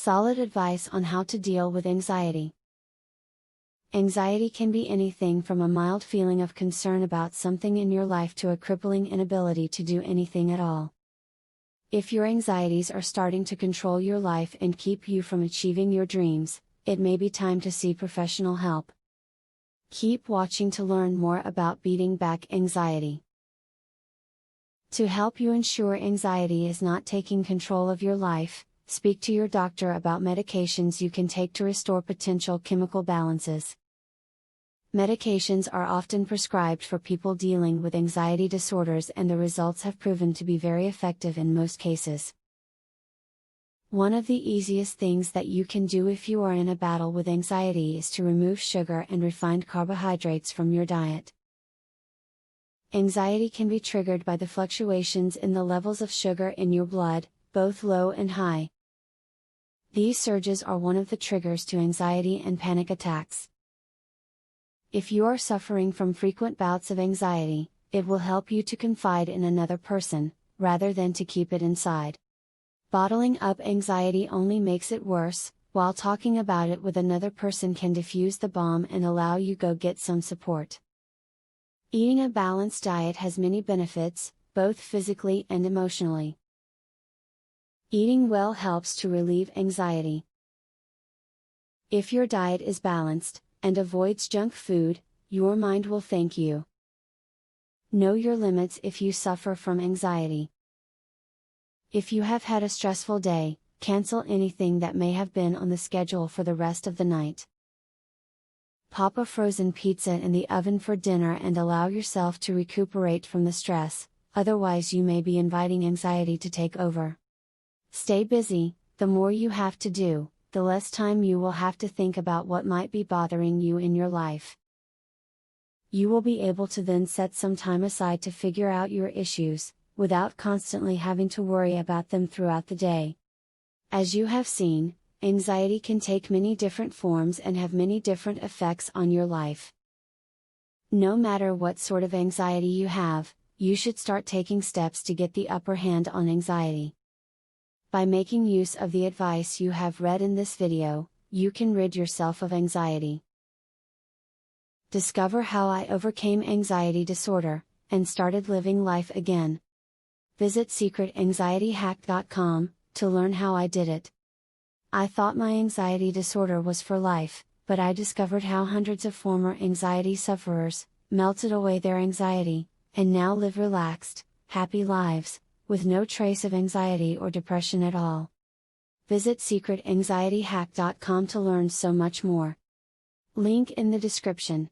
Solid advice on how to deal with anxiety. Anxiety can be anything from a mild feeling of concern about something in your life to a crippling inability to do anything at all. If your anxieties are starting to control your life and keep you from achieving your dreams, it may be time to see professional help. Keep watching to learn more about beating back anxiety. To help you ensure anxiety is not taking control of your life, speak to your doctor about medications you can take to restore potential chemical balances. Medications are often prescribed for people dealing with anxiety disorders, and the results have proven to be very effective in most cases. One of the easiest things that you can do if you are in a battle with anxiety is to remove sugar and refined carbohydrates from your diet. Anxiety can be triggered by the fluctuations in the levels of sugar in your blood, both low and high. These surges are one of the triggers to anxiety and panic attacks. If you are suffering from frequent bouts of anxiety, it will help you to confide in another person, rather than to keep it inside. Bottling up anxiety only makes it worse, while talking about it with another person can diffuse the bomb and allow you to get some support. Eating a balanced diet has many benefits, both physically and emotionally. Eating well helps to relieve anxiety. If your diet is balanced, and avoids junk food, your mind will thank you. Know your limits if you suffer from anxiety. If you have had a stressful day, cancel anything that may have been on the schedule for the rest of the night. Pop a frozen pizza in the oven for dinner and allow yourself to recuperate from the stress, otherwise you may be inviting anxiety to take over. Stay busy. The more you have to do, the less time you will have to think about what might be bothering you in your life. You will be able to then set some time aside to figure out your issues, without constantly having to worry about them throughout the day. As you have seen, anxiety can take many different forms and have many different effects on your life. No matter what sort of anxiety you have, you should start taking steps to get the upper hand on anxiety. By making use of the advice you have read in this video, you can rid yourself of anxiety. Discover how I overcame anxiety disorder, and started living life again. Visit secretanxietyhack.com, to learn how I did it. I thought my anxiety disorder was for life, but I discovered how hundreds of former anxiety sufferers melted away their anxiety, and now live relaxed, happy lives, with no trace of anxiety or depression at all. Visit secretanxietyhack.com to learn so much more. Link in the description.